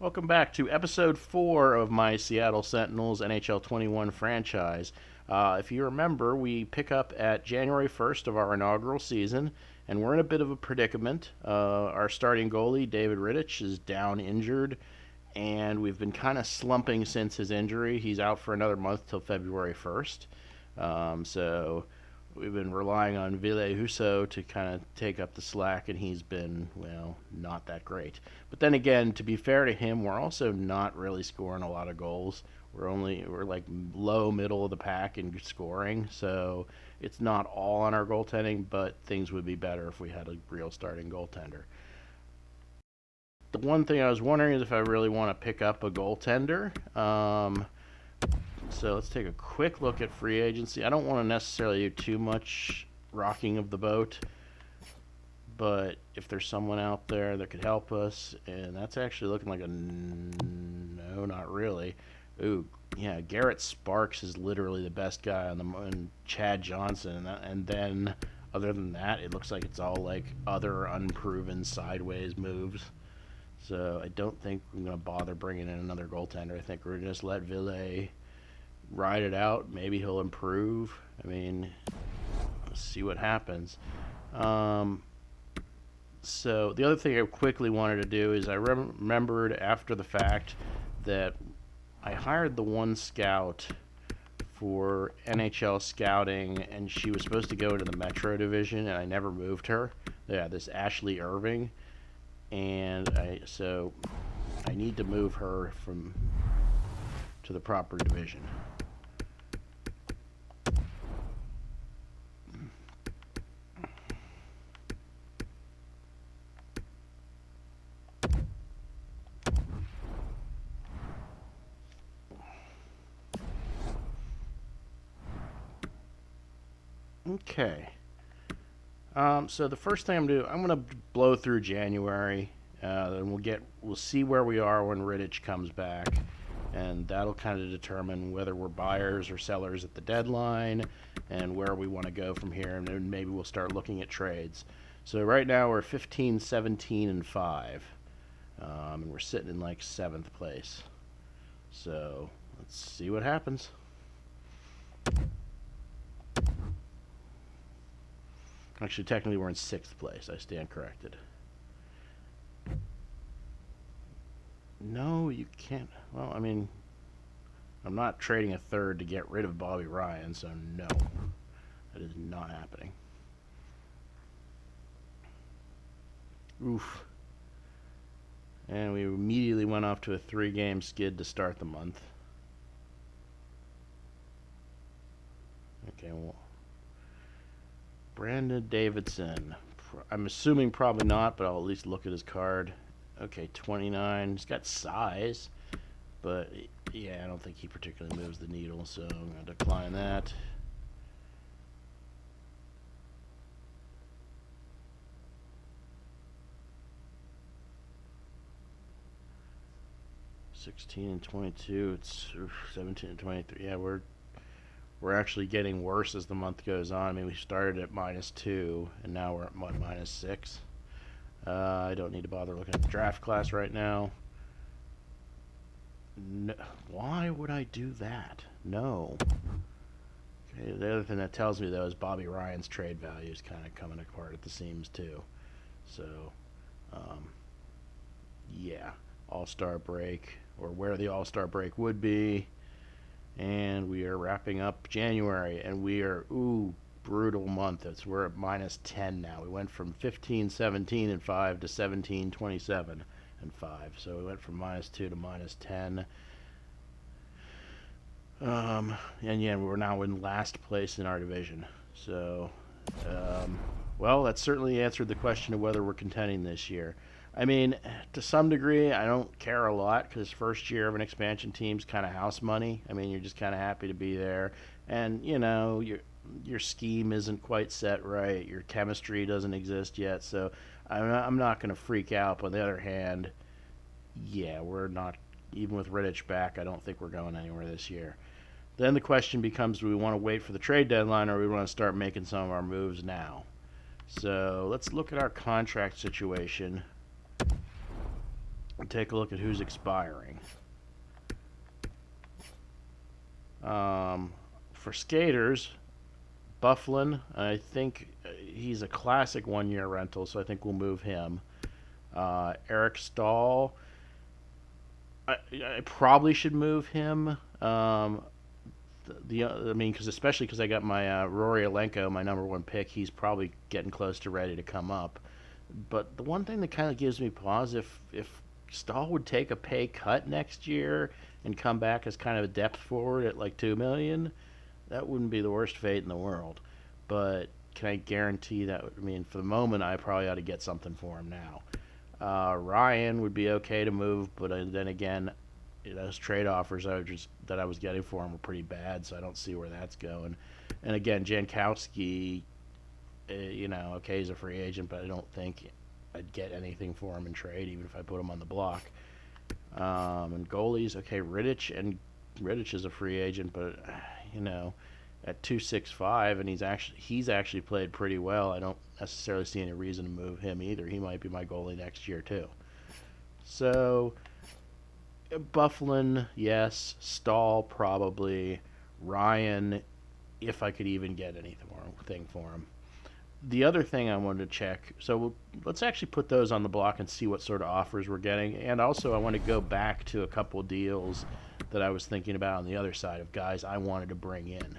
Welcome back to episode 4 of my Seattle Sentinels NHL 21 franchise. If you remember, we pick up at January 1st of our inaugural season, and we're in a bit of a predicament. Our starting goalie, David Rittich, is down injured, and we've been kind of slumping since his injury. He's out for another month till February 1st. So we've been relying on Ville Husso to kind of take up the slack, and he's been, well, not that great. But then again, to be fair to him, we're also not really scoring a lot of goals. We're like low middle of the pack in scoring, so it's not all on our goaltending, but things would be better if we had a real starting goaltender. The one thing I was wondering is if I really want to pick up a goaltender. So let's take a quick look at free agency. I don't want to necessarily do too much rocking of the boat, but if there's someone out there that could help us, and that's actually looking like a no, not really. Ooh, yeah, Garrett Sparks is literally the best guy on and Chad Johnson, and then other than that, it looks like it's all like other unproven sideways moves. So I don't think I'm going to bother bringing in another goaltender. I think we're going to just let Ville ride it out. Maybe he'll improve. I mean, let's see what happens. So the other thing I quickly wanted to do is I remembered after the fact that I hired the one scout for NHL scouting, and she was supposed to go into the Metro division, and I never moved her. Yeah, this Ashley Irving, and so I need to move her to the proper division. Okay. So the first thing I'm gonna blow through January. Then we'll see where we are when Rittich comes back, and that'll kind of determine whether we're buyers or sellers at the deadline, and where we want to go from here. And then maybe we'll start looking at trades. So right now we're 15, 17, and 5, and we're sitting in like 7th place. So let's see what happens. Actually, technically, we're in 6th place. I stand corrected. No, you can't. Well, I mean, I'm not trading a third to get rid of Bobby Ryan, so no. That is not happening. Oof. And we immediately went off to a 3-game skid to start the month. Okay, well, Brandon Davidson. I'm assuming probably not, but I'll at least look at his card. Okay, 29. He's got size, but yeah, I don't think he particularly moves the needle, so I'm going to decline that. $16 and 22. It's 17 and 23. Yeah, we're actually getting worse as the month goes on. I mean, we started at -2, and now we're at -6. I don't need to bother looking at the draft class right now. No, why would I do that? No. Okay, the other thing that tells me, though, is Bobby Ryan's trade value is kind of coming apart at the seams, too. So, yeah, All-Star break, or where the All-Star break would be. And we are wrapping up January, and we are, brutal month. We're at -10 now. We went from 15, 17, and 5 to 17, 27, and 5. So we went from -2 to -10. And yeah, we're now in last place in our division. So, well, that certainly answered the question of whether we're contending this year. I mean, to some degree, I don't care a lot because first year of an expansion team's kind of house money. I mean, you're just kind of happy to be there, and your scheme isn't quite set right. Your chemistry doesn't exist yet, so I'm not going to freak out. But on the other hand, yeah, we're not, even with Rittich back, I don't think we're going anywhere this year. Then the question becomes, do we want to wait for the trade deadline, or do we want to start making some of our moves now? So let's look at our contract situation. take a look at who's expiring. For skaters, Byfuglien, I think he's a classic one-year rental, so I think we'll move him. Eric Staal, I probably should move him. I mean, especially because I got my Rory Alenko, my number one pick. He's probably getting close to ready to come up. But the one thing that kind of gives me pause, if Stahl would take a pay cut next year and come back as kind of a depth forward at like $2 million, that wouldn't be the worst fate in the world. But can I guarantee that? I mean, for the moment, I probably ought to get something for him now. Ryan would be okay to move, but then again, those trade offers that I was getting for him were pretty bad, so I don't see where that's going. And again, Jankowski, okay, he's a free agent, but I don't think I'd get anything for him in trade, even if I put him on the block. And goalies, okay, Rittich is a free agent, but at 265, and he's actually played pretty well. I don't necessarily see any reason to move him either. He might be my goalie next year too. So Byfuglien, yes. Staal, probably. Ryan, if I could even get anything for him. The other thing I wanted to check, so let's actually put those on the block and see what sort of offers we're getting. And also, I want to go back to a couple of deals that I was thinking about on the other side of guys I wanted to bring in.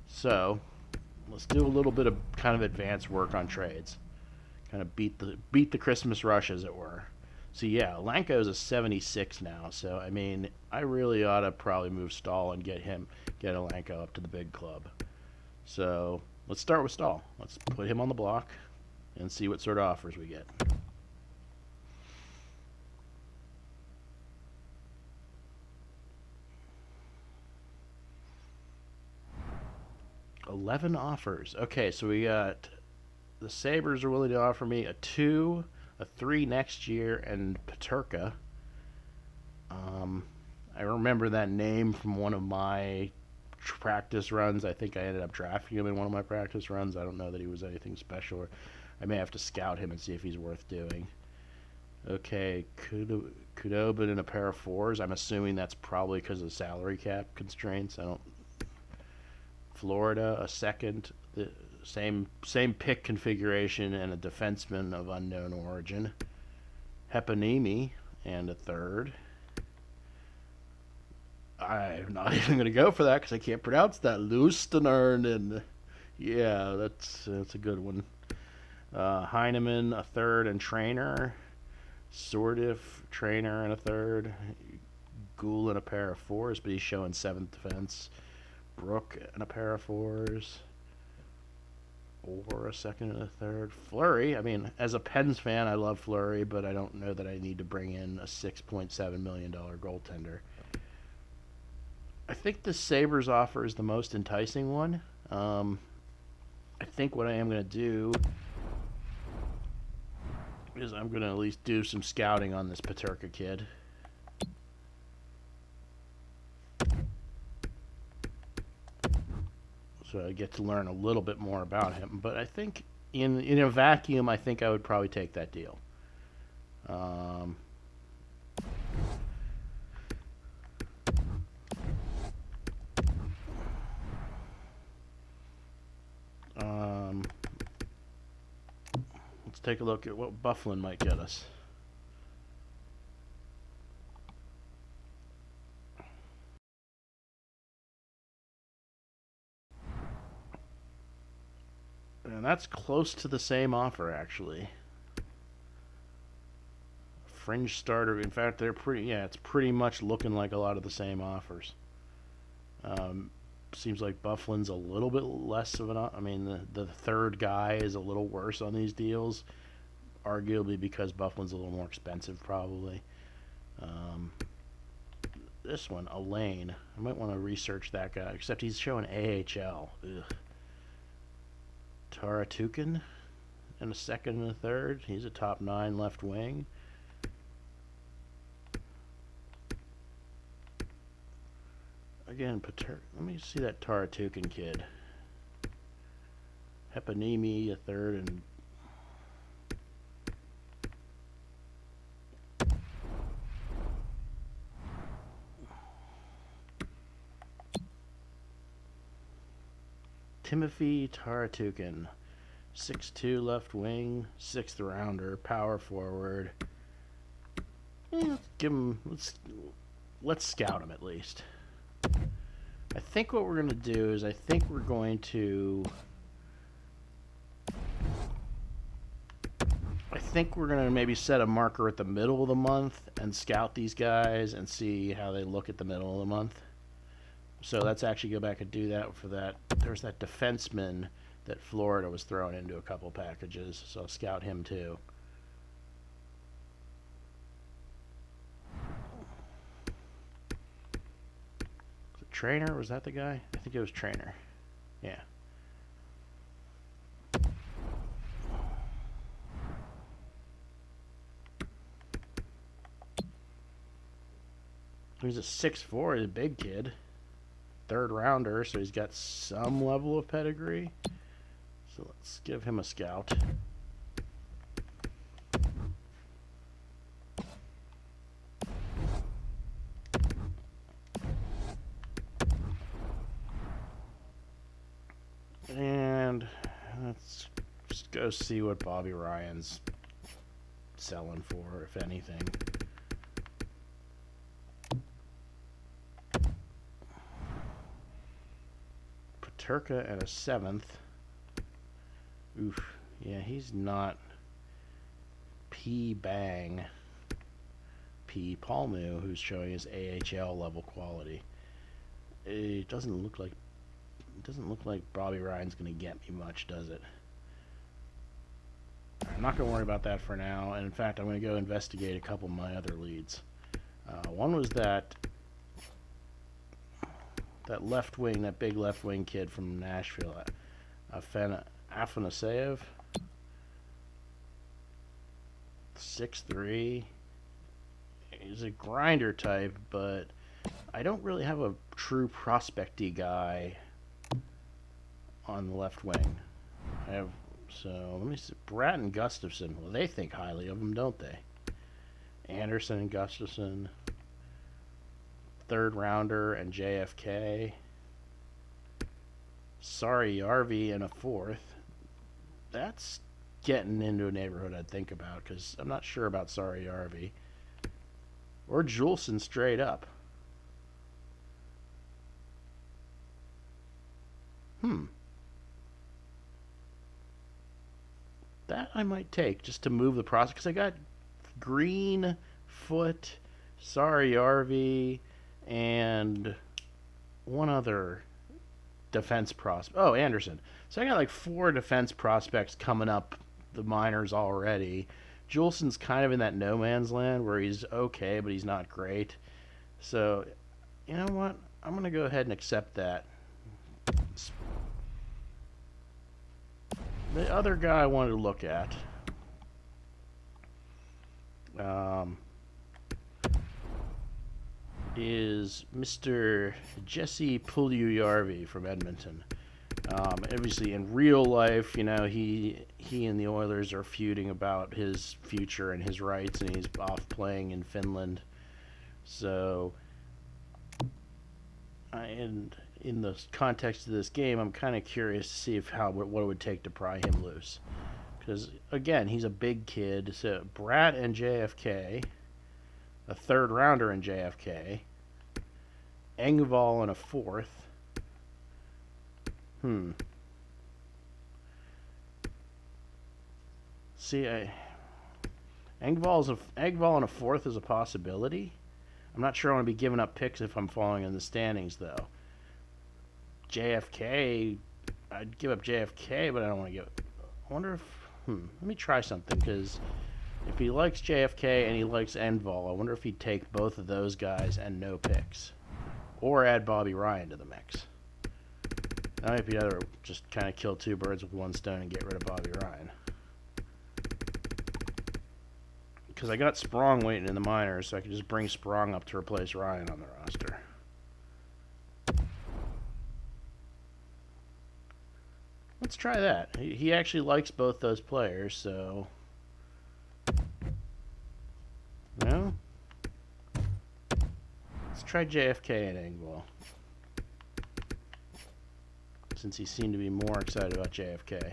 So let's do a little bit of kind of advanced work on trades. Kind of beat the Christmas rush, as it were. So yeah, Lanko's a 76 now. So I mean, I really ought to probably move Staal and get Alanko up to the big club. So let's start with Staal. Let's put him on the block and see what sort of offers we get. $11 offers. Okay, so we got the Sabres are willing to offer me a 2, a 3 next year, and Peterka. I remember that name from one of my practice runs. I think I ended up drafting him in one of my practice runs. I don't know that he was anything special. I may have to scout him and see if he's worth doing. Okay, Khudobin in a pair of 4s. I'm assuming that's probably because of salary cap constraints. Florida, a second, the same pick configuration, and a defenseman of unknown origin. Heponiemi and a 3rd. I'm not even going to go for that because I can't pronounce that. Lustenern, yeah, that's a good one. Heineman, a 3rd and trainer. Sordiff, trainer and a 3rd. Gould in a pair of 4s, but he's showing 7th defense. Brook and a pair of 4s. Or a 2nd and a 3rd. Fleury, I mean, as a Pens fan, I love Fleury, but I don't know that I need to bring in a $6.7 million goaltender. I think the Sabres offer is the most enticing one. I think what I am going to do is I'm going to at least do some scouting on this Peterka kid. So I get to learn a little bit more about him. But I think in a vacuum, I think I would probably take that deal. Let's take a look at what Byfuglien might get us. And that's close to the same offer, actually. Fringe starter. In fact, it's pretty much looking like a lot of the same offers. Seems like Byfuglien's a little bit less of I mean, the 3rd guy is a little worse on these deals, arguably because Byfuglien's a little more expensive, probably. This one, Elaine. I might want to research that guy, except he's showing AHL. Ugh. Taratukin and a 2nd and a 3rd. He's a top 9 left wing. Again, let me see that Taratukin kid. Heponiemi, a 3rd, and Timothy Taratukin, 6'2", left wing, 6th rounder, power forward. Let's give him. Let's scout him at least. I think what we're gonna do is we're going to maybe set a marker at the middle of the month and scout these guys and see how they look at the middle of the month. So let's actually go back and do that for that. There's that defenseman that Florida was throwing into a couple packages, so I'll scout him too. Was it Trainer? Was that the guy? I think it was Trainer. Yeah. He's a 6'4", he's a big kid. 3rd rounder, so he's got some level of pedigree. So let's give him a scout. And let's just go see what Bobby Ryan's selling for, if anything. Turka at a 7th. Oof. Yeah, he's not. P. Bang. P. Palmu, who's showing his AHL level quality. It doesn't look like Bobby Ryan's going to get me much, does it? I'm not going to worry about that for now. And in fact, I'm going to go investigate a couple of my other leads. One was that left wing, that big left wing kid from Nashville, Afanaseyev, 6'3". He's a grinder type, but I don't really have a true prospecty guy on the left wing. So let me see. Bratt and Gustafson. Well, they think highly of him, don't they? Anderson and Gustafson. 3rd rounder and JFK. Sorry, Yarvi and a 4th. That's getting into a neighborhood I'd think about, because I'm not sure about Sorry Yarvi. Or Juleson straight up. That I might take just to move the process, because I got Green, Foot, Sorry Yarvi, and one other defense prospect. Oh, Anderson. So I got like 4 defense prospects coming up the minors already. Juleson's kind of in that no man's land where he's okay, but he's not great. So, you know what? I'm going to go ahead and accept that. The other guy I wanted to look at is Mr. Jesse Puljujärvi from Edmonton. Obviously, in real life, you know, he and the Oilers are feuding about his future and his rights, and he's off playing in Finland. So, and in the context of this game, I'm kind of curious to see what it would take to pry him loose. Because, again, he's a big kid. So, Bratt and JFK, a 3rd rounder in JFK, Engvall and a 4th. See, Engvall and a 4th is a possibility. I'm not sure I want to be giving up picks if I'm falling in the standings, though. JFK, I'd give up JFK, but I don't want to give. I wonder if. Let me try something, because if he likes JFK and he likes Engvall, I wonder if he'd take both of those guys and no picks, or add Bobby Ryan to the mix. That might be another, just kind of kill 2 birds with 1 stone and get rid of Bobby Ryan. Because I got Sprong waiting in the minors, so I could just bring Sprong up to replace Ryan on the roster. Let's try that. He actually likes both those players, so... No? Let's try JFK and Engvall. since he seemed to be more excited about JFK.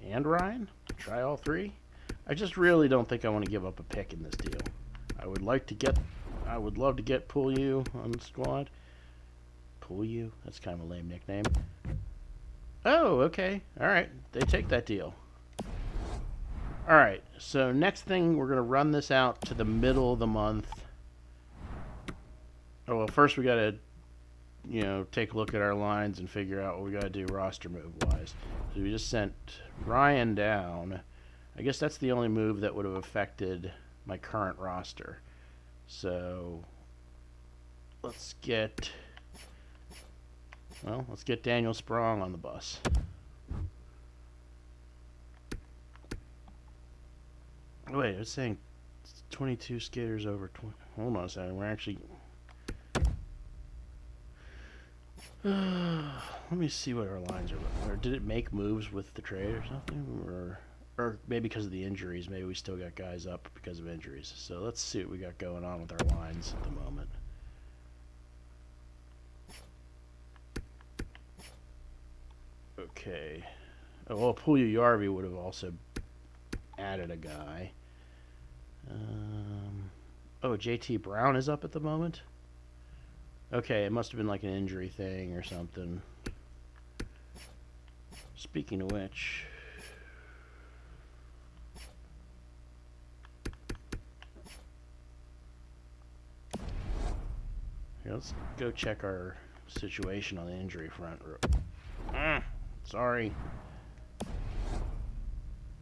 And Ryan? Try all three? I just really don't think I want to give up a pick in this deal. I would love to get Pulyu on the squad. Pulyu? That's kind of a lame nickname. Oh, okay. Alright. They take that deal. Alright, so next thing, we're going to run this out to the middle of the month. Oh, well, first we got to, take a look at our lines and figure out what we got to do roster move-wise. So we just sent Ryan down. I guess that's the only move that would have affected my current roster. So let's get Daniel Sprong on the bus. Wait, it's saying 22 skaters over 20. Hold on a second. We're actually... let me see what our lines are. Or did it make moves with the trade or something? Or maybe because of the injuries. Maybe we still got guys up because of injuries. So let's see what we got going on with our lines at the moment. Okay. Oh, well, Puljujarvi would have also added a guy. Oh, JT Brown is up at the moment? Okay, it must have been like an injury thing or something. Speaking of which... here, let's go check our situation on the injury front. Sorry.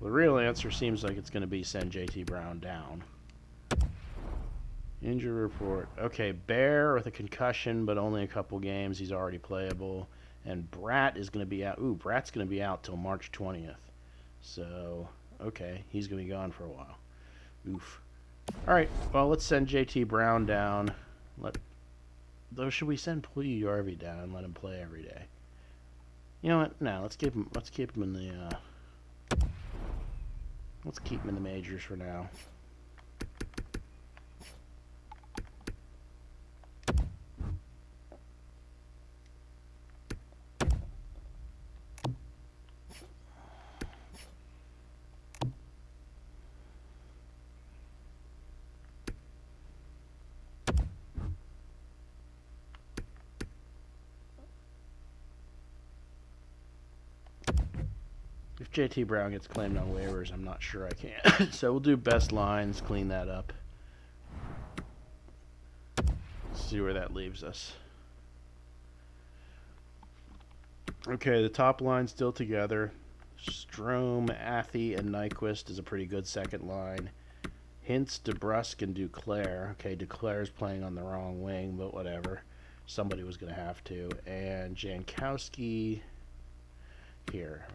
The real answer seems like it's going to be send JT Brown down. Injury report. Okay, Bear with a concussion, but only a couple games. He's already playable. And Bratt is going to be out. Ooh, Bratt's going to be out till March 20th. So, okay, he's going to be gone for a while. Oof. All right, well, let's send JT Brown down. Though, should we send Puljujarvi down and let him play every day? You know what? No, let's keep him in the let's keep him in the majors for now. If JT Brown gets claimed on waivers, I'm not sure I can. So we'll do best lines, clean that up. See where that leaves us. Okay, the top line's still together. Strome, Athey, and Nyquist is a pretty good second line. Hintz, DeBrusk, and Duclair. Okay, Duclair's playing on the wrong wing, but whatever. Somebody was going to have to. And Jankowski here.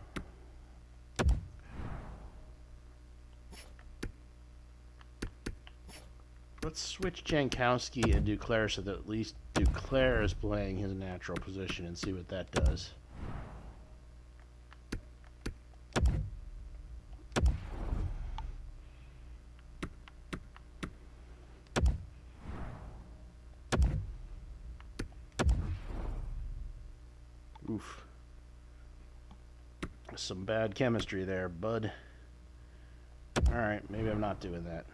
Let's switch Jankowski and Duclair so that at least Duclair is playing his natural position and see what that does. Oof. Some bad chemistry there, bud. Alright, maybe I'm not doing that.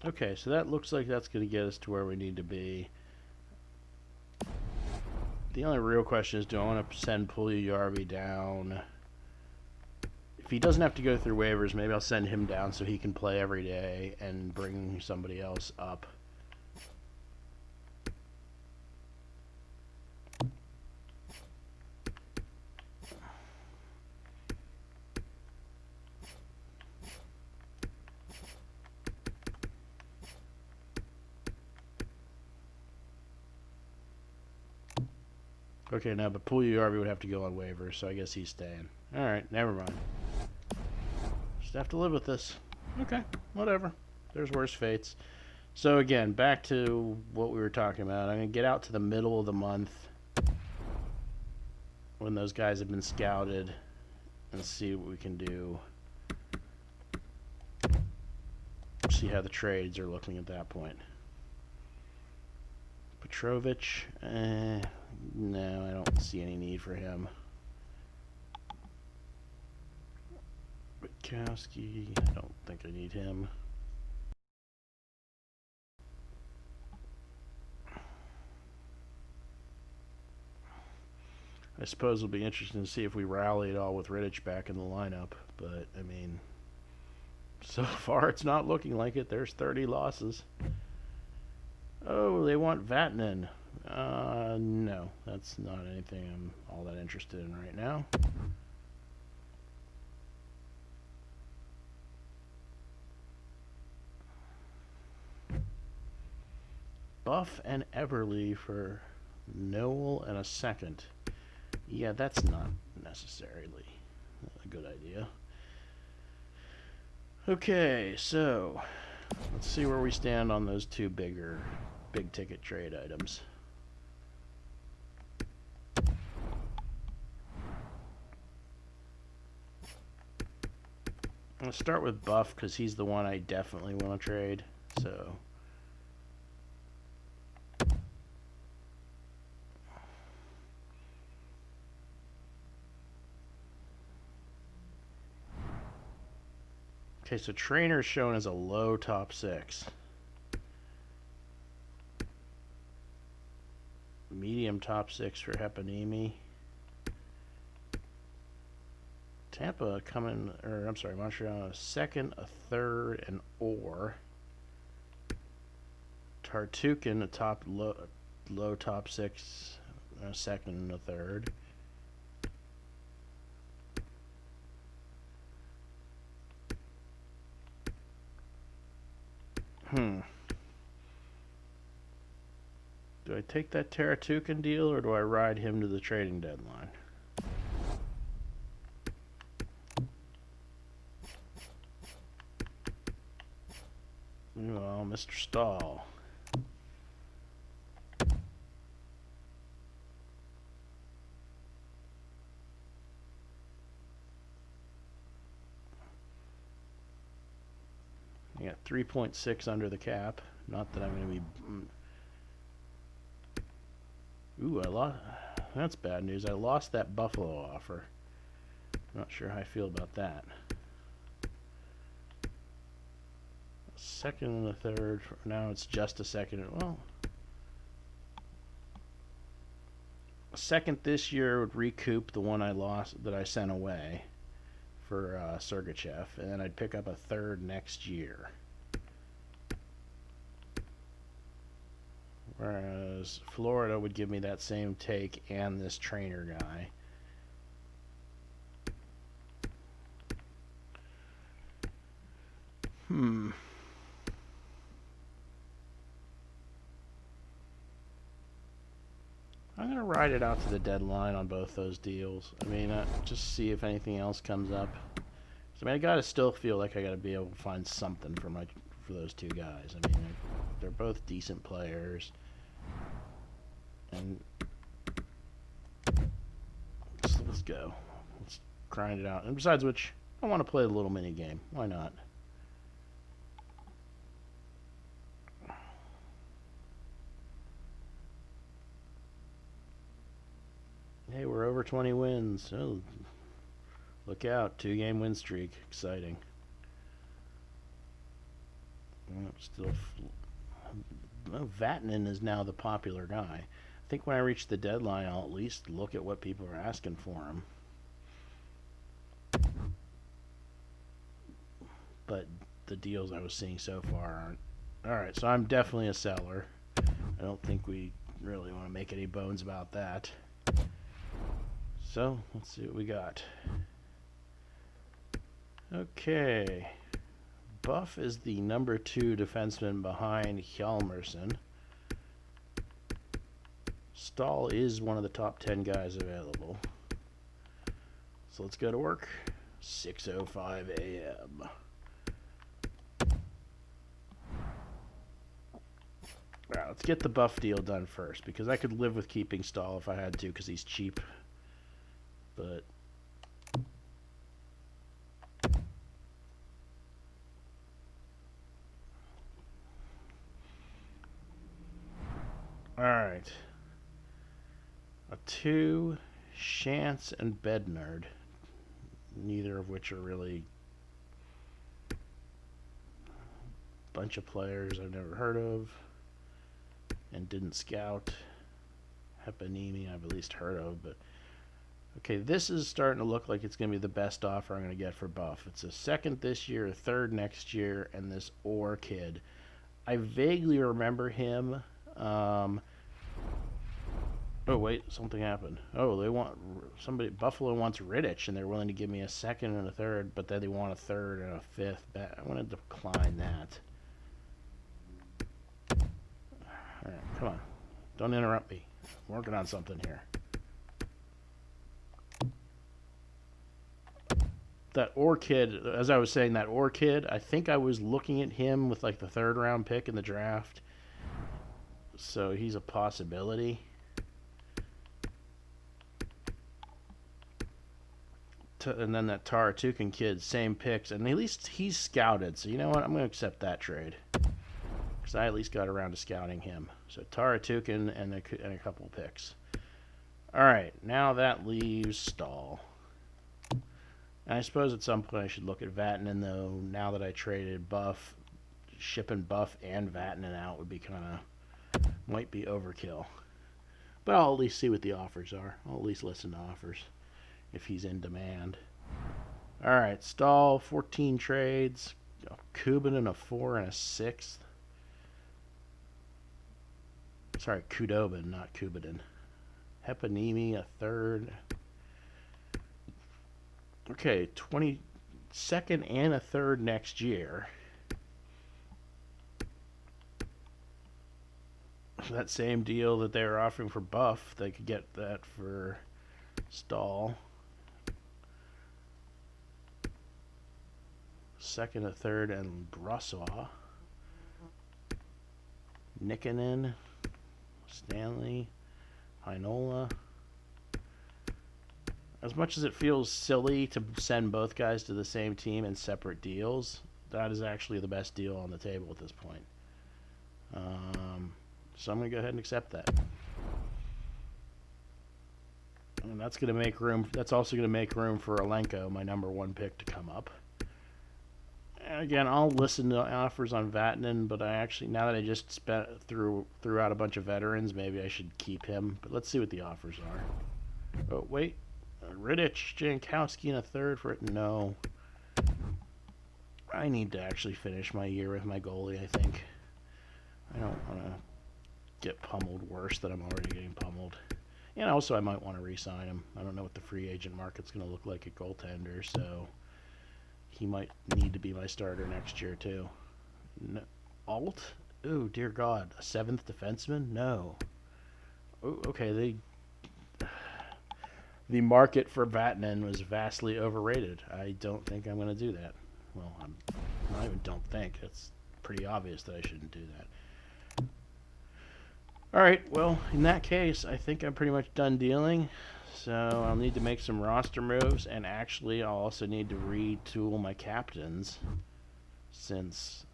Okay, so that looks like that's going to get us to where we need to be. The only real question is, do I want to send Puljujarvi down? if he doesn't have to go through waivers, maybe I'll send him down so he can play every day and bring somebody else up. Okay, now, but Puljujärvi would have to go on waivers, so I guess he's staying. Alright, never mind. Just have to live with this. Okay, whatever. There's worse fates. So again, back to what we were talking about. I'm going to get out to the middle of the month when those guys have been scouted and see what we can do. See how the trades are looking at that point. Petrovich, no, I don't see any need for him. Witkowski, I don't think I need him. I suppose it'll be interesting to see if we rally at all with Rittich back in the lineup, but, I mean, so far it's not looking like it. There's 30 losses. Oh, they want Vatanen. No, that's not anything I'm all that interested in right now. Buff and Everly for Noel and a second. Yeah, that's not necessarily a good idea. Okay, so let's see where we stand on those two big ticket trade items. I'm going to start with Buff because he's the one I definitely want to trade. So okay, so Trainer's shown as a low top 6. Medium top 6 for Heponiemi. Tampa coming, or I'm sorry, Montreal, a second, a third, an or. Tartukin, a top low top 6, a second and a third. Do I take that Tartukin deal or do I ride him to the trading deadline? Well, Mr. Staal. I got 3.6 under the cap. Not that I'm going to be... Ooh, I lost... That's bad news. I lost that Buffalo offer. Not sure how I feel about that. Second and a third. Now it's just a second. Well, a second this year would recoup the one I lost that I sent away for Sergachev, and then I'd pick up a third next year. Whereas Florida would give me that same take and this Trainer guy. I'm going to ride it out to the deadline on both those deals. I mean, just see if anything else comes up. So, I mean, I got to still feel like I got to be able to find something for those two guys. I mean, they're both decent players. And let's go. Let's grind it out. And besides which, I want to play a little mini game. Why not? Hey, we're over 20 wins. Oh, look out. 2-game win streak. Exciting. Still... Vatanen is now the popular guy. I think when I reach the deadline, I'll at least look at what people are asking for him. but the deals I was seeing so far aren't. Alright, so I'm definitely a seller. I don't think we really want to make any bones about that. So, let's see what we got. Okay. Buff is the number 2 defenseman behind Hjalmarsson. Staal is one of the top 10 guys available. So let's go to work. 6:05 a.m. Alright, let's get the Buff deal done first, because I could live with keeping Staal if I had to, because he's cheap. But alright. A 2, Chance and Bednard. Neither of which are really a bunch of players I've never heard of and didn't scout. Hepanimi I've at least heard of, but okay, this is starting to look like it's going to be the best offer I'm going to get for Buff. It's a 2nd this year, a 3rd next year, and this Orr kid. I vaguely remember him. Oh wait, something happened. Oh, they want somebody. Buffalo wants Rittich, and they're willing to give me a 2nd and a 3rd, but then they want a 3rd and a 5th. I want to decline that. All right, come on, don't interrupt me. I'm working on something here. That Orr kid, as I was saying, that Orr kid, I think I was looking at him with like the 3rd round pick in the draft, so he's a possibility. And then that Taratukin kid, same picks, and at least he's scouted. So you know what? I'm going to accept that trade, because I at least got around to scouting him. So Taratukin and a couple picks. All right, now that leaves Staal. And I suppose at some point I should look at Vatanen, though. Now that I traded Buff, shipping Buff and Vatanen out would be might be overkill. But I'll at least see what the offers are. I'll at least listen to offers if he's in demand. All right, Staal, 14 trades. Kubinin, a 4 and a 6th. Sorry, Kudobin, not Kubinin. Hepanimi, a 3rd. Okay, 22nd and a 3rd next year. That same deal that they were offering for Buff, they could get that for Staal. 2nd, a 3rd, and Brossois. Nikkanen, Stanley, Heinola. As much as it feels silly to send both guys to the same team in separate deals, that is actually the best deal on the table at this point. So I'm going to go ahead and accept that. And that's going to make room. That's also going to make room for Alenko, my number 1 pick, to come up. And again, I'll listen to offers on Vatanen, but I actually, now that I just threw out a bunch of veterans, maybe I should keep him. But let's see what the offers are. Oh wait, Rittich, Jankowski, and a 3rd for it. No, I need to actually finish my year with my goalie. I think I don't want to get pummeled worse than I'm already getting pummeled. And also, I might want to re-sign him. I don't know what the free agent market's going to look like at goaltender, so he might need to be my starter next year, too. No. Alt? Oh, dear God. A 7th defenseman? No. Oh, okay, the market for Vatanen was vastly overrated. I don't think I'm going to do that. Well, I even don't think. It's pretty obvious that I shouldn't do that. Alright, well, in that case, I think I'm pretty much done dealing. So I'll need to make some roster moves, and actually I'll also need to retool my captains, since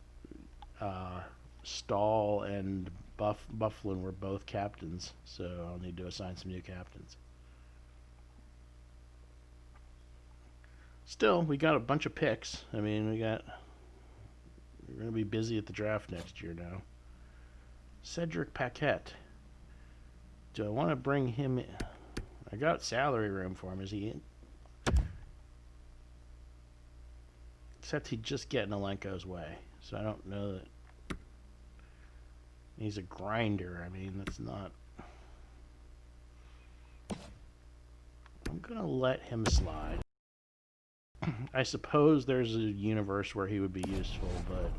Staal and Byfuglien were both captains, so I'll need to assign some new captains. Still, we got a bunch of picks. I mean, we're going to be busy at the draft next year now. Cedric Paquette. Do I want to bring him in? I got salary room for him. Is he in? except he'd just get in Alenko's way. So I don't know that he's a grinder. I mean, that's not... I'm going to let him slide. I suppose there's a universe where he would be useful, but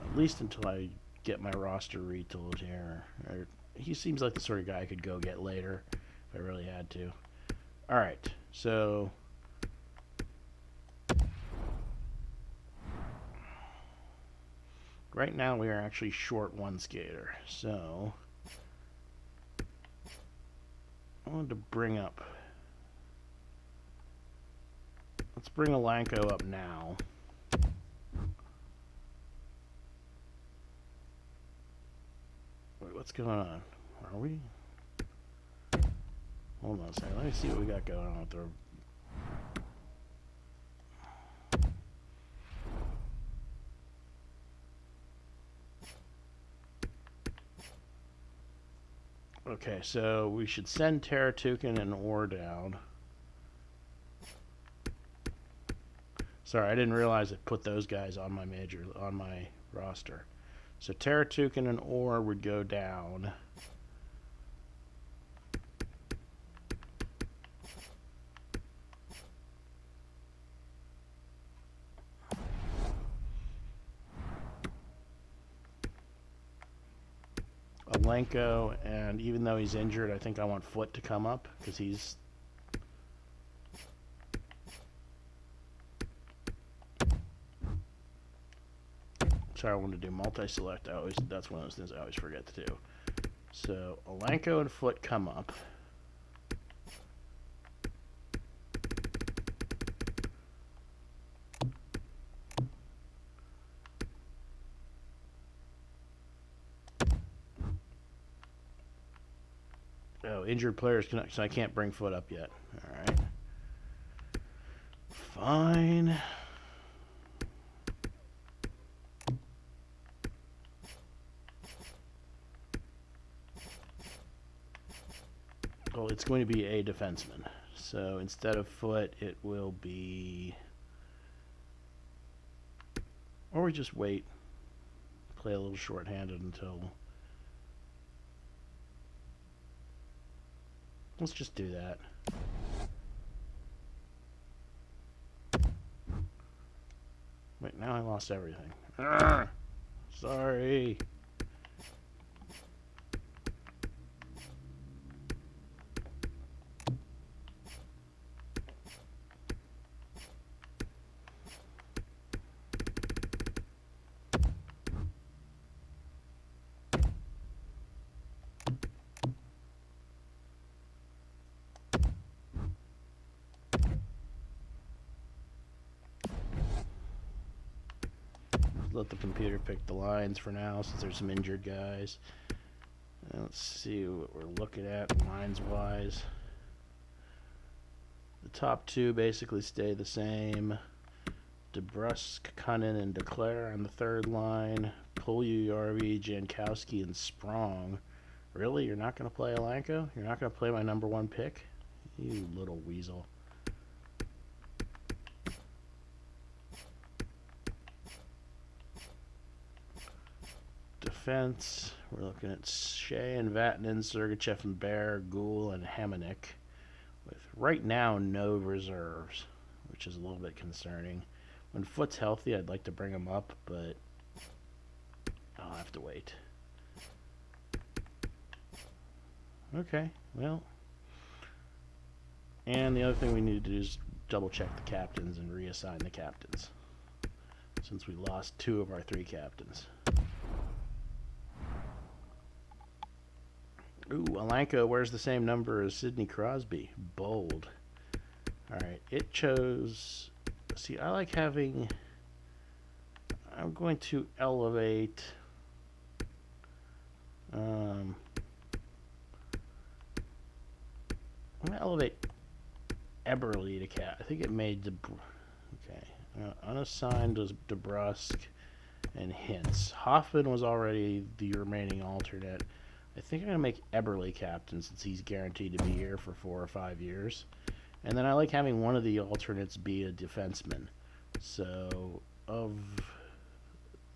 at least until I get my roster retooled here. He seems like the sort of guy I could go get later if I really had to. Alright, so... right now we are actually short one skater, so... I wanted to bring up... let's bring Alanko up now. Wait, what's going on? Are we? Hold on a second. Let me see what we got going on with the... okay, so we should send Teratukin and Orr down. Sorry, I didn't realize it put those guys on my roster. So Teratukin and Orr would go down. Alenko, and even though he's injured, I think I want Foot to come up because he's... sorry, I wanted to do multi-select. That's one of those things I always forget to do. So Alenko and Foot come up. Oh, injured players cannot, so I can't bring Foot up yet. All right. Fine. Well, it's going to be a defenseman. So instead of Foot, it will be... or we just wait. Play a little shorthanded until... let's just do that. Wait, now I lost everything. Arrgh! Sorry. Let the computer pick the lines for now since there's some injured guys. Let's see what we're looking at lines wise. The top two basically stay the same. DeBrusk, Cunnin, and Declare on the third line. Puljujärvi, Jankowski, and Sprong. Really? You're not going to play Alanko? You're not going to play my number one pick? You little weasel. Defense, we're looking at Shea and Vatanen, Sergachev and Bear, Gould and Hamonic, with right now no reserves, which is a little bit concerning. When Foot's healthy, I'd like to bring him up, but I'll have to wait. Okay, well, and the other thing we need to do is double check the captains and reassign the captains, since we lost 2 of our 3 captains. Ooh, Alanko wears the same number as Sidney Crosby. Bold. Alright, it chose... see, I like having... I'm going to elevate... I'm going to elevate Eberle to cat. I think it made... okay. Unassigned was DeBrusk and Hintz. Hoffman was already the remaining alternate. I think I'm going to make Eberle captain since he's guaranteed to be here for 4 or 5 years. And then I like having one of the alternates be a defenseman. So, of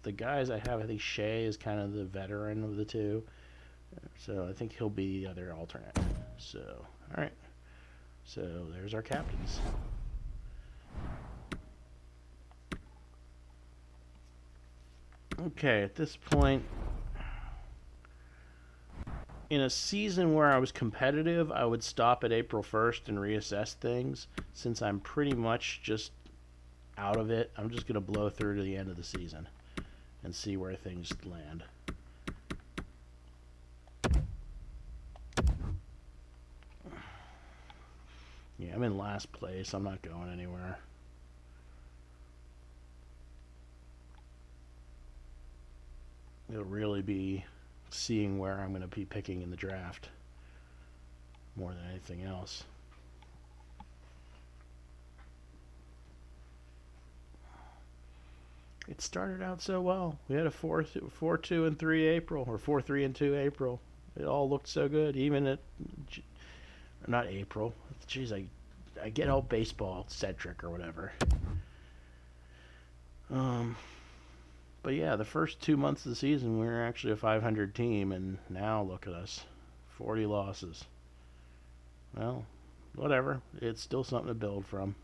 the guys I have, I think Shea is kind of the veteran of the two. So, I think he'll be the other alternate. So, alright. So, there's our captains. Okay, at this point, in a season where I was competitive, I would stop at April 1st and reassess things. Since I'm pretty much just out of it, I'm just going to blow through to the end of the season and see where things land. Yeah, I'm in last place. I'm not going anywhere. It'll really be seeing where I'm going to be picking in the draft more than anything else. It started out so well. We had a 4-2 and 3 April, or 4-3 and 2 April. It all looked so good, even at not April. Jeez, I get all baseball centric or whatever. But yeah, the first 2 months of the season we were actually a 500 team, and now look at us, 40 losses. Well, whatever. It's still something to build from.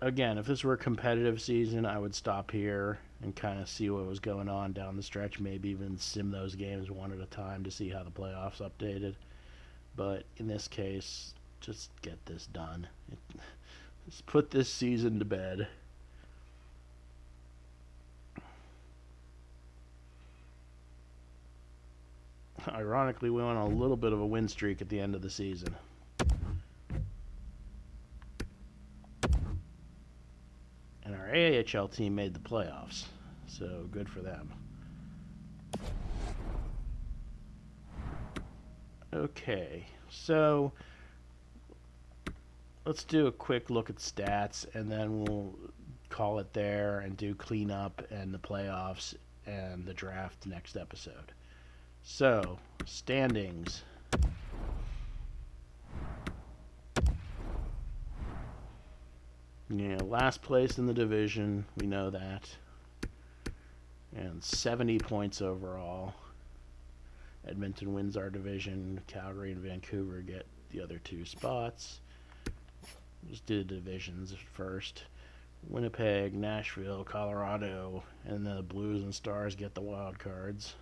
Again, if this were a competitive season, I would stop here and kind of see what was going on down the stretch, maybe even sim those games one at a time to see how the playoffs updated. But in this case, just get this done. Just put this season to bed. Ironically, we went on a little bit of a win streak at the end of the season. And our AHL team made the playoffs, so good for them. Okay, so let's do a quick look at stats, and then we'll call it there and do cleanup and the playoffs and the draft next episode. So, standings. Yeah, last place in the division, we know that. And 70 points overall. Edmonton wins our division. Calgary and Vancouver get the other 2 spots. Just do the divisions first. Winnipeg, Nashville, Colorado, and the Blues and Stars get the wild cards.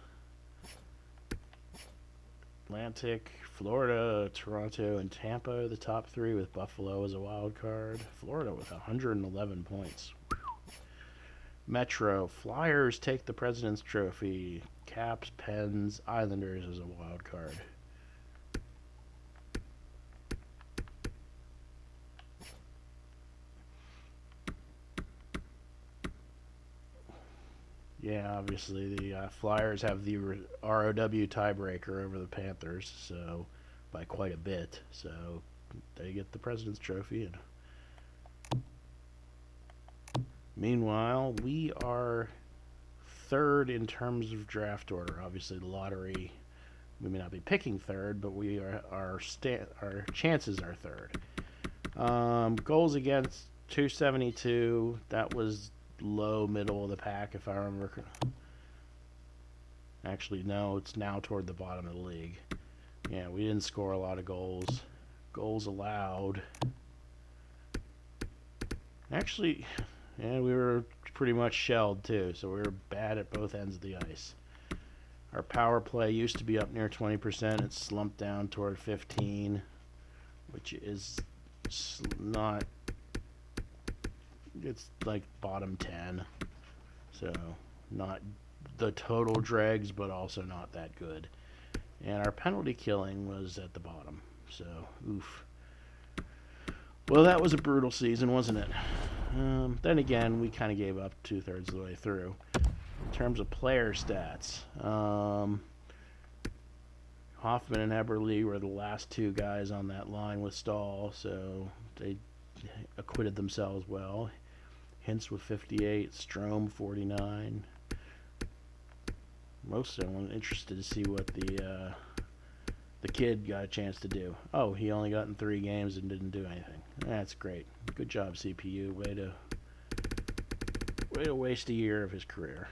Atlantic, Florida, Toronto, and Tampa, the top 3, with Buffalo as a wild card. Florida with 111 points. Metro, Flyers take the President's Trophy. Caps, Pens, Islanders as a wild card. Yeah, obviously the Flyers have the ROW tiebreaker over the Panthers, so by quite a bit. So they get the President's Trophy. And meanwhile, we are 3rd in terms of draft order. Obviously, the lottery, we may not be picking 3rd, but we are our chances are 3rd. Goals against 272. That was low middle of the pack, if I remember. Actually, no, it's now toward the bottom of the league. Yeah, we didn't score a lot of goals. Goals allowed. Actually, yeah, we were pretty much shelled too, so we were bad at both ends of the ice. Our power play used to be up near 20%. It's slumped down toward 15, which is not. It's like bottom 10, so not the total dregs, but also not that good. And our penalty killing was at the bottom, so oof. Well, that was a brutal season, wasn't it? Then again, we kind of gave up 2/3 of the way through. In terms of player stats, Hoffman and Eberle were the last 2 guys on that line with Staal, so they acquitted themselves well. Hintz with 58, Strome 49. Most of them, I'm interested to see what the the kid got a chance to do. Oh, he only got in 3 games and didn't do anything. That's great. Good job, CPU. Way to waste a year of his career.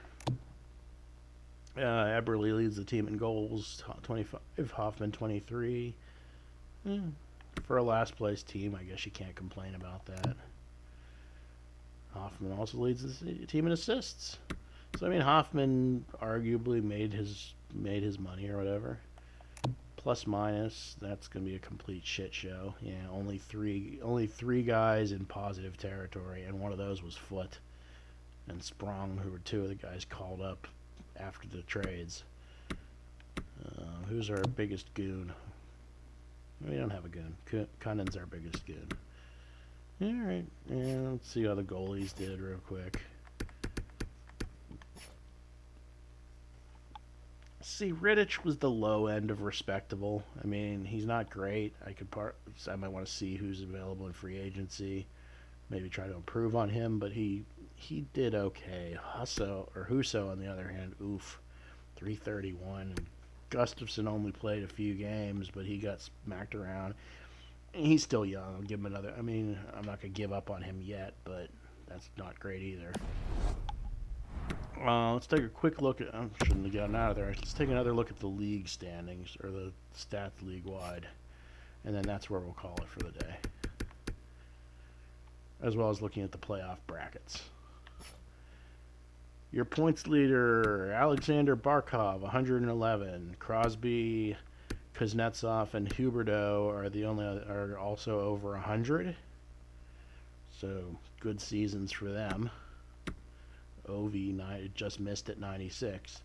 Eberle leads the team in goals, 25. Hoffman, 23. For a last place team, I guess you can't complain about that. Hoffman also leads the team in assists. So I mean, Hoffman arguably made his money or whatever. Plus minus, that's gonna be a complete shit show. Yeah, only three guys in positive territory, and one of those was Foot and Sprong, who were 2 of the guys called up after the trades. Who's our biggest goon? We don't have a goon. Cunnen's our biggest goon. Alright, yeah, let's see how the goalies did real quick. See, Rittich was the low end of respectable. I mean, he's not great. I might want to see who's available in free agency. Maybe try to improve on him, but he did okay. Husso, on the other hand, oof, 331. Gustafsson only played a few games, but he got smacked around. He's still young. I'll give him another. I mean, I'm not going to give up on him yet, but that's not great either. Let's take a quick look at. I shouldn't have gotten out of there. Let's take another look at the league standings, or the stats league-wide. And then that's where we'll call it for the day. As well as looking at the playoff brackets. Your points leader, Alexander Barkov, 111. Crosby, Kuznetsov, and Huberdeau are also over 100. So good seasons for them. Ovi just missed at 96.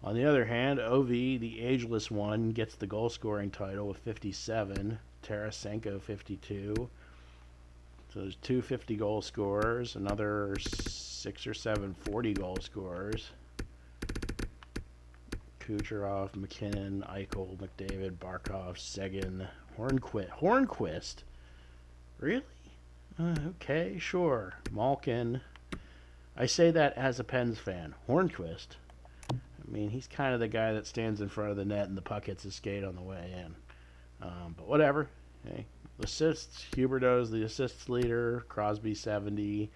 On the other hand, Ovi, the ageless one, gets the goal scoring title with 57. Tarasenko, 52. So there's 2 50 goal scorers, another 6 or 7 40 goal scorers. Kucherov, McKinnon, Eichel, McDavid, Barkov, Seguin, Hornquist. Really? Okay, sure. Malkin. I say that as a Pens fan. Hornquist. I mean, he's kind of the guy that stands in front of the net and the puck hits his skate on the way in. But whatever. Hey, assists. Huberdeau's the assists leader. Crosby 70.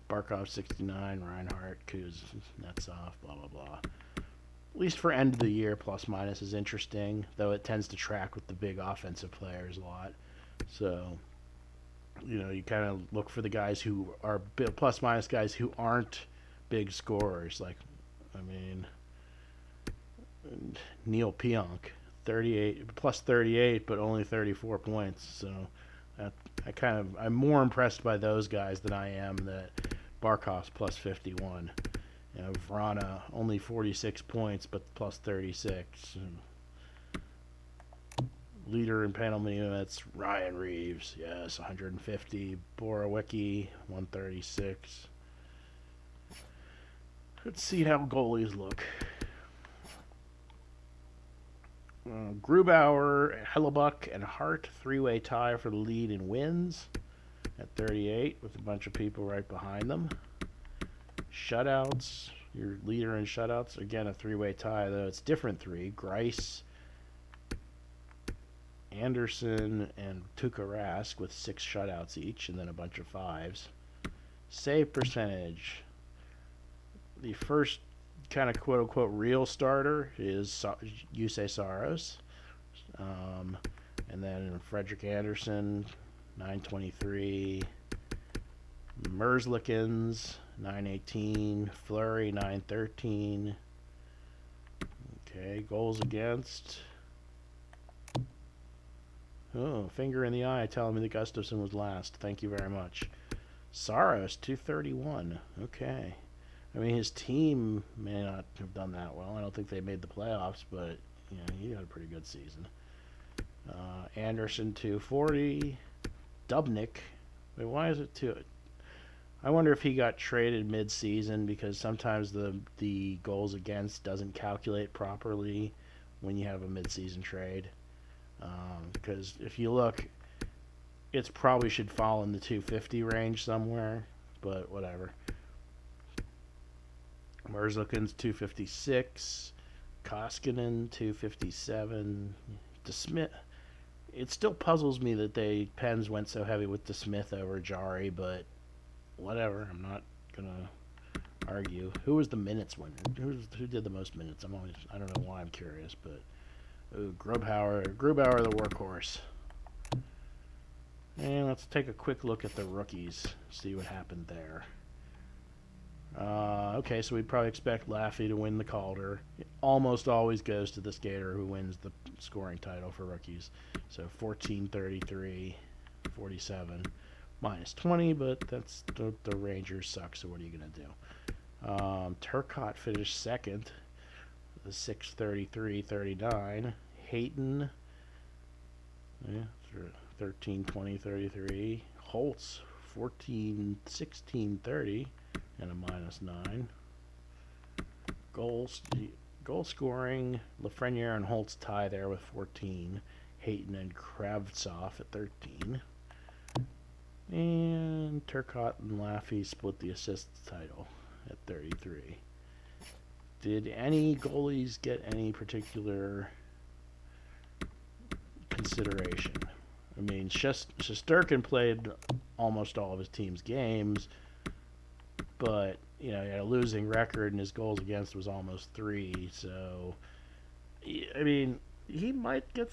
Barkov 69. Reinhart, Kuznetsov, blah blah blah. At least for end of the year, plus minus is interesting, though it tends to track with the big offensive players a lot. So, you kind of look for the guys who are plus minus guys who aren't big scorers. Like, I mean, Neil Pionk, 38 plus 38, but only 34 points. So, I'm more impressed by those guys than I am that Barkov's plus 51. Vrana, only 46 points, but plus 36. Leader in penalty units, Ryan Reeves, yes, 150. Borowiecki, 136. Let's see how goalies look. Grubauer, Hellebuck, and Hart, 3-way tie for the lead in wins at 38, with a bunch of people right behind them. Shutouts, your leader in shutouts, again a 3-way tie, though it's different 3. Greiss, Anderson, and Tuukka Rask with 6 shutouts each, and then a bunch of 5s. Save percentage. The first kind of quote-unquote real starter is Jussi Saros. And then Frederik Andersen, 923. Merzlikins, 918. Fleury, 913. Okay, goals against. Oh, finger in the eye telling me that Gustafsson was last. Thank you very much. Saros, 231. Okay. I mean, his team may not have done that well. I don't think they made the playoffs, but he had a pretty good season. Anderson, 240. Dubnik. Wait, why is it 2? I wonder if he got traded mid-season, because sometimes the goals against doesn't calculate properly when you have a mid-season trade. Because if you look, it probably should fall in the 250 range somewhere, but whatever. Merzlikins, 256. Koskinen, 257. DeSmith. It still puzzles me that Pens went so heavy with DeSmith over Jari, but whatever. I'm not gonna argue. Who was the minutes winner? Who did the most minutes? I don't know why I'm curious, but Grubauer, the workhorse. And let's take a quick look at the rookies, see what happened there. Okay, so we'd probably expect Laffy to win the Calder. It almost always goes to the skater who wins the scoring title for rookies. So 14, 33, 47, minus 20, but that's the Rangers suck, so what are you going to do? Turcotte finished second, the 6:33, 39. Hayton, 13, 20, 33. Holtz, 14, 16, 30. And a minus 9. Goal scoring, Lafreniere and Holtz tie there with 14. Hayton and Kravtsov at 13. And Turcotte and Laffy split the assists title at 33. Did any goalies get any particular consideration? I mean, Shesterkin played almost all of his team's games, but he had a losing record and his goals against was almost 3. So, I mean, he might get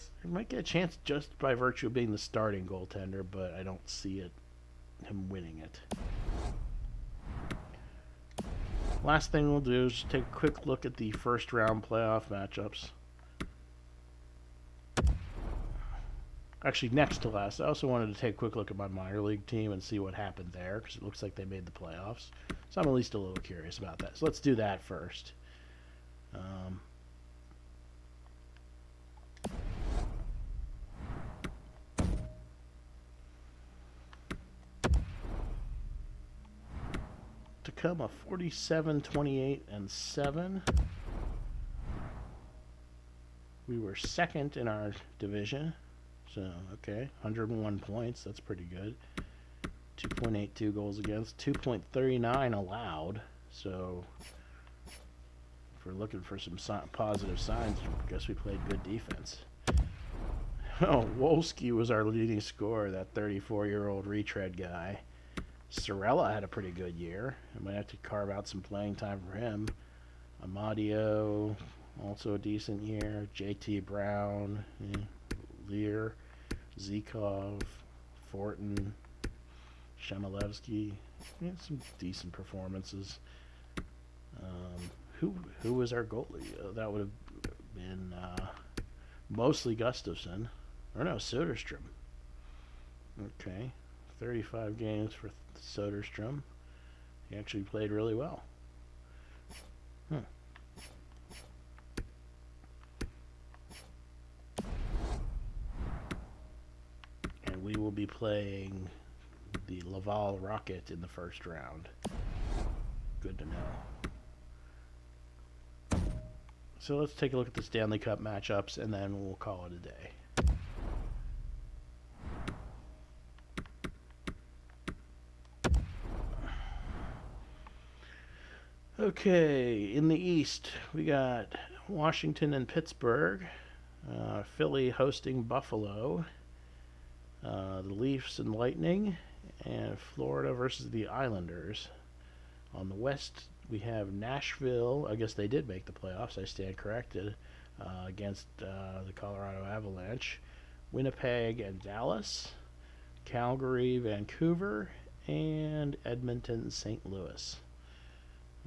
a chance just by virtue of being the starting goaltender, but I don't see him winning it. Last thing we'll do is just take a quick look at the first round playoff matchups. Actually, next to last, I also wanted to take a quick look at my minor league team and see what happened there, because it looks like they made the playoffs. So I'm at least a little curious about that. So let's do that first. Tacoma 47, 28, and 7. We were second in our division. So, okay, 101 points. That's pretty good. 2.82 goals against, 2.39 allowed. So, if we're looking for some positive signs, I guess we played good defense. Oh, Wolski was our leading scorer, that 34-year-old retread guy. Sorella had a pretty good year. I might have to carve out some playing time for him. Amadio, also a decent year. JT Brown, Lear, Zikov, Fortin, Shemalevsky. Some decent performances. Who was our goalie? That would have been mostly Gustafsson. Or no, Soderstrom. Okay. 35 games for Soderstrom. He actually played really well. And we will be playing the Laval Rocket in the first round. Good to know. So let's take a look at the Stanley Cup matchups, and then we'll call it a day. Okay, in the East, we got Washington and Pittsburgh, Philly hosting Buffalo, the Leafs and Lightning, and Florida versus the Islanders. On the West, we have Nashville. I guess they did make the playoffs. I stand corrected. Against the Colorado Avalanche. Winnipeg and Dallas. Calgary, Vancouver, and Edmonton, St. Louis.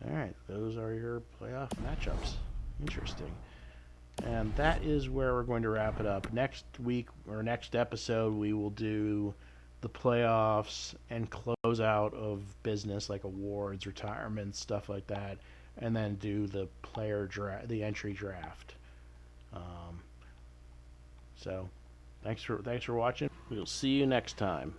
All right, those are your playoff matchups. Interesting. And that is where we're going to wrap it up. Next week, or next episode, we will do the playoffs and close out of business like awards, retirements, stuff like that, and then do the the entry draft. So, thanks for watching. We'll see you next time.